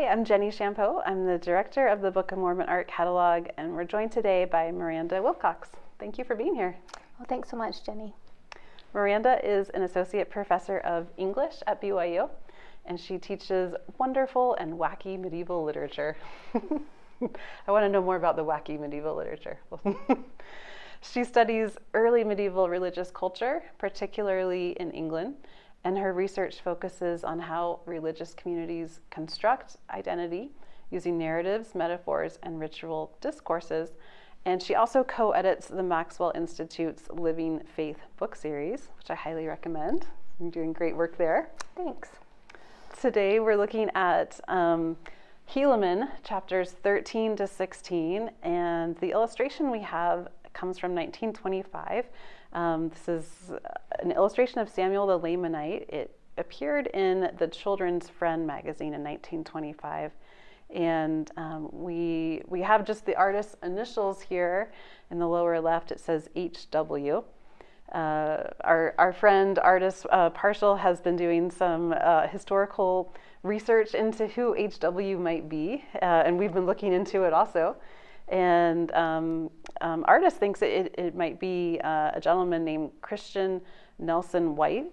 Hi, I'm Jenny Champeau. I'm the director of the Book of Mormon Art Catalog, and we're joined today by Miranda Wilcox. Thank you for being here. Well, thanks so much, Jenny. Miranda is an associate professor of English at BYU, and she teaches wonderful and wacky medieval literature. I want to know more about the wacky medieval literature. She studies early medieval religious culture, particularly in England, and her research focuses on how religious communities construct identity using narratives, metaphors, and ritual discourses. And she also co-edits the Maxwell Institute's Living Faith book series, which I highly recommend. You're doing great work there. Thanks. Today we're looking at Helaman, chapters 13 to 16, and the illustration we have comes from 1925. This is an illustration of Samuel the Lamanite. It appeared in the Children's Friend magazine in 1925. And we have just the artist's initials here in the lower left. It says HW. Our friend artist Partial has been doing some historical research into who HW might be, and we've been looking into it also. And artist thinks it might be a gentleman named Christian Nelson White,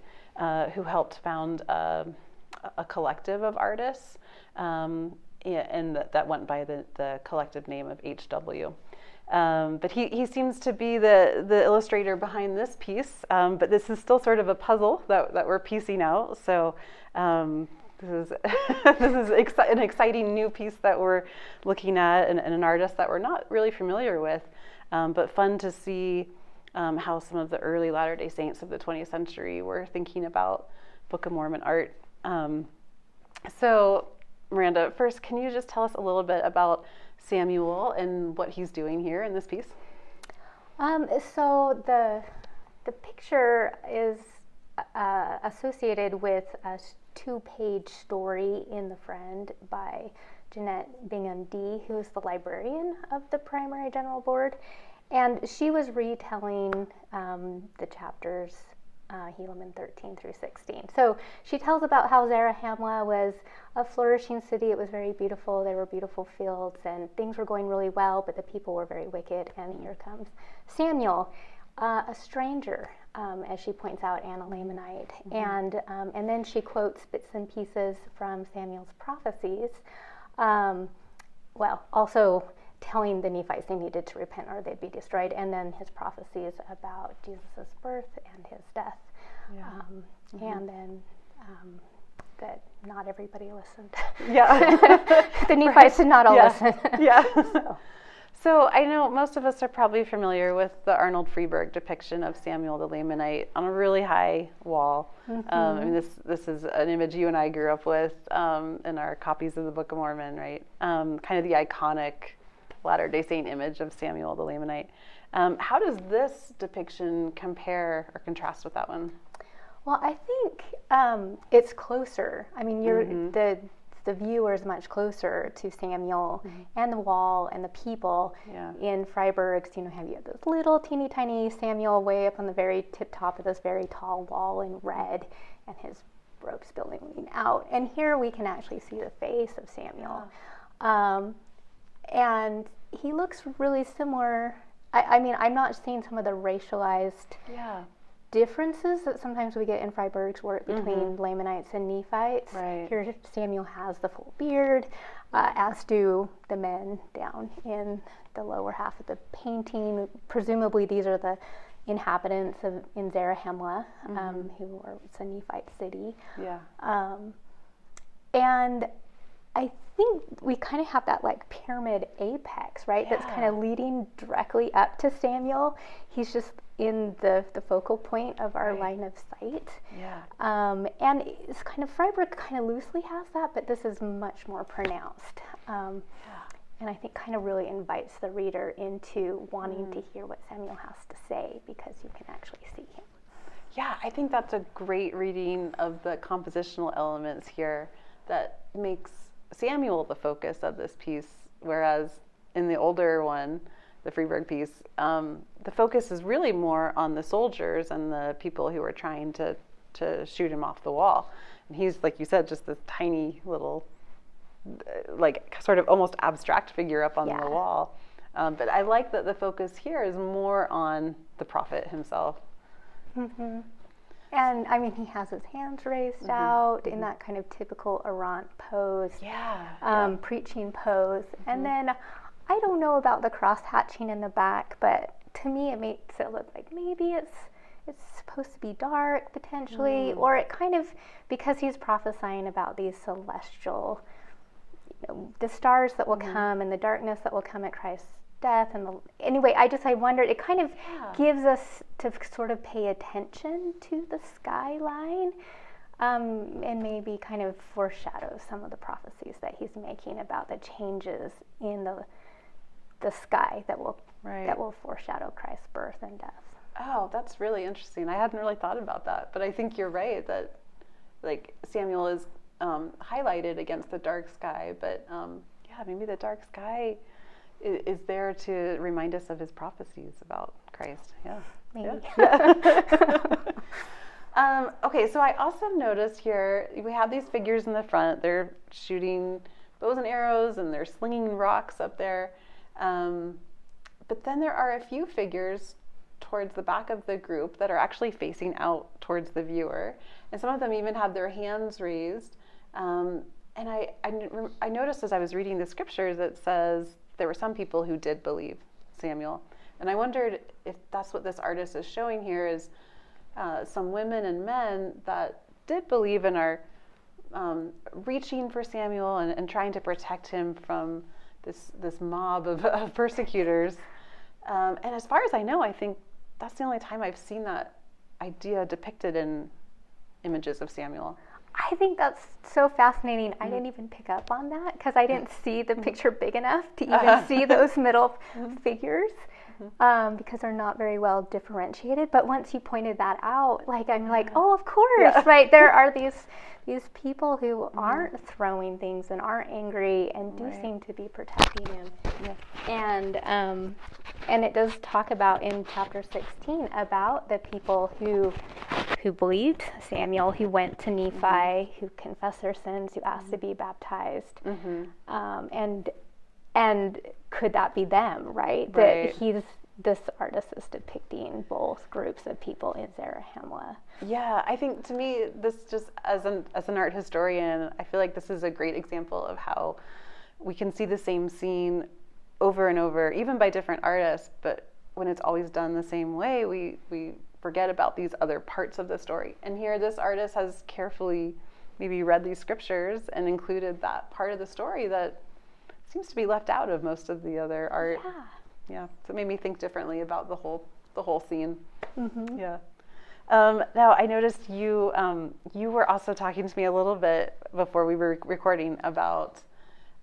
who helped found a collective of artists, and that went by the collective name of HW. But he seems to be the illustrator behind this piece, but this is still sort of a puzzle that we're piecing out. So this is an exciting new piece that we're looking at, and an artist that we're not really familiar with, but fun to see how some of the early Latter-day Saints of the 20th century were thinking about Book of Mormon art. So Miranda, first, can you just tell us a little bit about Samuel and what he's doing here in this piece? So the picture is associated with a 2-page story in The Friend by Jeanette Bingham D., who is the librarian of the Primary General Board. And she was retelling the chapters Helaman 13 through 16. So she tells about how Zarahemla was a flourishing city. It was very beautiful. There were beautiful fields and things were going really well, but the people were very wicked. And here comes Samuel, a stranger, as she points out, and a Lamanite. Mm-hmm. And then she quotes bits and pieces from Samuel's prophecies. Also telling the Nephites they needed to repent or they'd be destroyed, and then his prophecies about Jesus' birth and his death. Yeah. And then that not everybody listened. Yeah. The Nephites did not all listen. Yeah. So I know most of us are probably familiar with the Arnold Freeberg depiction of Samuel the Lamanite on a really high wall. Mm-hmm. I mean, this is an image you and I grew up with in our copies of the Book of Mormon, right? Kind of the iconic Latter-day Saint image of Samuel the Lamanite. How does this depiction compare or contrast with that one? Well, I think it's closer. I mean, the viewer is much closer to Samuel and the wall and the people. Yeah. In Freiberg's, you have this little teeny tiny Samuel way up on the very tip top of this very tall wall in red, and his robes billowing out. And here we can actually see the face of Samuel. Yeah. And he looks really similar. I mean, I'm not seeing some of the racialized differences that sometimes we get in Freiberg's work between Lamanites and Nephites. Right. Here Samuel has the full beard, as do the men down in the lower half of the painting. Presumably these are the inhabitants in Zarahemla, who are, it's a Nephite city. Yeah. And I think we kind of have that like pyramid apex, right? Yeah. That's kind of leading directly up to Samuel. He's just in the focal point of our line of sight. Yeah. And it's kind of, Freiberg kind of loosely has that, but this is much more pronounced. And I think kind of really invites the reader into wanting to hear what Samuel has to say, because you can actually see him. Yeah, I think that's a great reading of the compositional elements here that makes Samuel the focus of this piece, whereas in the older one, the Freeberg piece, the focus is really more on the soldiers and the people who are trying to shoot him off the wall. And he's, like you said, just this tiny little like sort of almost abstract figure up on Yeah. the wall. But I like that the focus here is more on the prophet himself. Mm-hmm. And I mean, he has his hands raised out in that kind of typical errant pose, preaching pose. And then I don't know about the cross hatching in the back, but to me it makes it look like maybe it's supposed to be dark potentially, or it kind of, because he's prophesying about these celestial, the stars that will come and the darkness that will come at Christ's death. And anyway, I wondered, it kind of gives us to sort of pay attention to the skyline, and maybe kind of foreshadow some of the prophecies that he's making about the changes in the sky that will foreshadow Christ's birth and death. Oh, that's really interesting. I hadn't really thought about that, but I think you're right that like Samuel is highlighted against the dark sky, but maybe the dark sky is there to remind us of his prophecies about Christ. Yeah. Maybe. Okay, so I also noticed here we have these figures in the front. They're shooting bows and arrows and they're slinging rocks up there. But then there are a few figures towards the back of the group that are actually facing out towards the viewer. And some of them even have their hands raised. And I noticed as I was reading the scriptures, it says there were some people who did believe Samuel. And I wondered if that's what this artist is showing here, is some women and men that did believe and are reaching for Samuel and trying to protect him from this mob of persecutors. And as far as I know, I think that's the only time I've seen that idea depicted in images of Samuel. I think that's so fascinating. I didn't even pick up on that because I didn't see the picture big enough to even see those middle figures, because they're not very well differentiated. But once you pointed that out, I'm like, oh, of course, right? There are these people who aren't throwing things and aren't angry and do seem to be protecting him. And it does talk about in chapter 16 about the people who believed Samuel, who went to Nephi, who confessed their sins, who asked to be baptized. And could that be them, right? That this artist is depicting both groups of people in Zarahemla. Yeah, I think to me, this just as an art historian, I feel like this is a great example of how we can see the same scene over and over, even by different artists, but when it's always done the same way, we forget about these other parts of the story. And here this artist has carefully maybe read these scriptures and included that part of the story that seems to be left out of most of the other art. Yeah. So it made me think differently about the whole scene. Yeah. Now I noticed you were also talking to me a little bit before we were recording about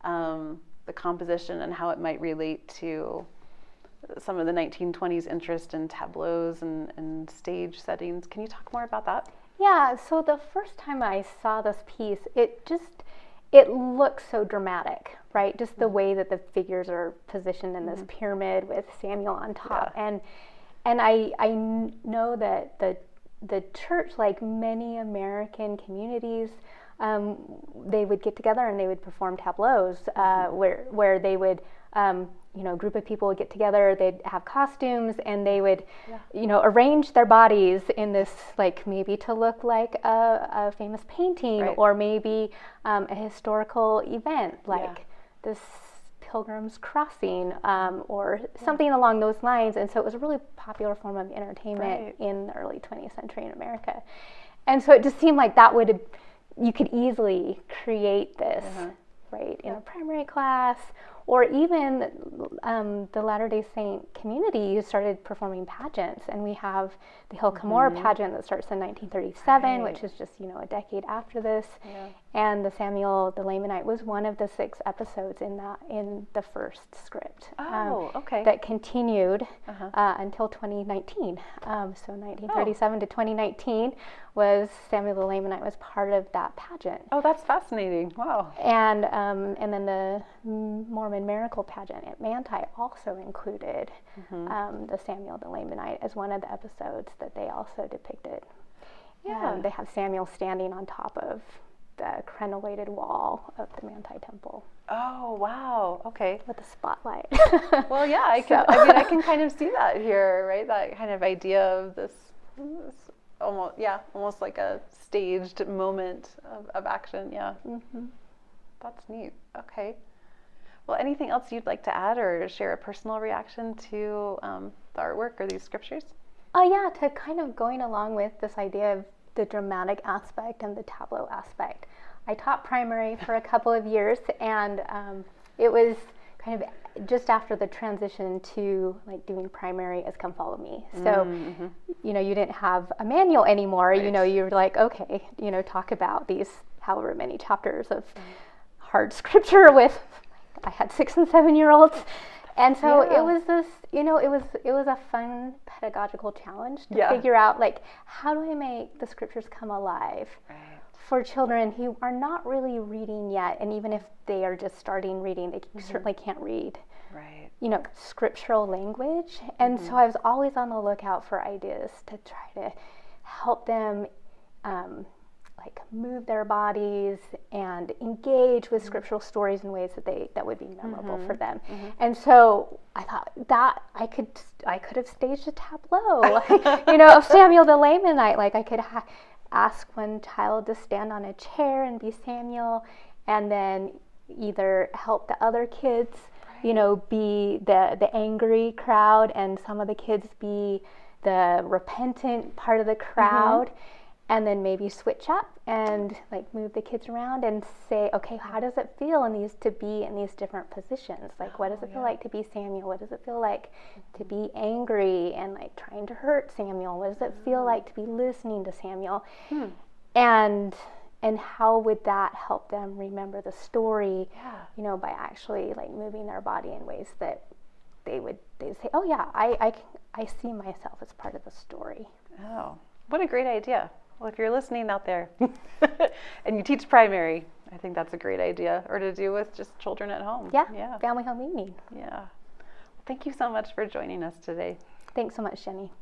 the composition and how it might relate to some of the 1920s interest in tableaus and stage settings. Can you talk more about that? Yeah, so the first time I saw this piece, it looks so dramatic, right? Just the way that the figures are positioned in this pyramid with Samuel on top. And I know that the church, like many American communities, they would get together and they would perform tableaus where they would, a group of people would get together, they'd have costumes, and they would, arrange their bodies in this, maybe to look like a famous painting, or maybe a historical event, this Pilgrim's Crossing, or something along those lines. And so it was a really popular form of entertainment in the early 20th century in America. And so it just seemed like you could easily create this, in a primary class, or even the Latter-day Saint community started performing pageants. And we have the Hill Cumorah pageant that starts in 1937, which is just, a decade after this. And the Samuel the Lamanite was one of the 6 episodes in the first script. That continued until 2019. So 1937 to 2019 was Samuel the Lamanite was part of that pageant. Oh, that's fascinating. Wow. And then the Mormon Miracle pageant at Manti also included the Samuel the Lamanite as one of the episodes that they also depicted. They have Samuel standing on top of the crenellated wall of the Manti Temple. Oh, wow. Okay. With the spotlight. Well, yeah, I can kind of see that here, right? That kind of idea of this almost like a staged moment of action. Yeah. Mm-hmm. That's neat. Okay. Well, anything else you'd like to add or share a personal reaction to the artwork or these scriptures? Yeah, to kind of going along with this idea of the dramatic aspect and the tableau aspect. I taught primary for a couple of years, and it was kind of just after the transition to like doing primary as Come Follow Me. So, you know, you didn't have a manual anymore. Right. You know, you're like, okay, you know, talk about these however many chapters of hard scripture with, I had 6 and 7 year olds. And so it was this, you know, it was a fun pedagogical challenge to figure out, like, how do I make the scriptures come alive for children who are not really reading yet, and even if they are just starting reading, they certainly can't read, you know, scriptural language. And so I was always on the lookout for ideas to try to help them like move their bodies and engage with scriptural stories in ways that would be memorable for them. And so I thought that I could have staged a tableau, you know, of Samuel the Lamanite. Like I could ask one child to stand on a chair and be Samuel, and then either help the other kids, you know, be the angry crowd, and some of the kids be the repentant part of the crowd. And then maybe switch up and like move the kids around and say, okay, how does it feel to be in these different positions? Like, what does it feel like to be Samuel? What does it feel like to be angry and like trying to hurt Samuel? What does it feel like to be listening to Samuel? And how would that help them remember the story? You know, by actually like moving their body in ways that they'd say, oh yeah, I see myself as part of the story. Oh, what a great idea. Well, if you're listening out there and you teach primary, I think that's a great idea. Or to do with just children at home. Yeah. Family home evening. Yeah. Thank you so much for joining us today. Thanks so much, Jenny.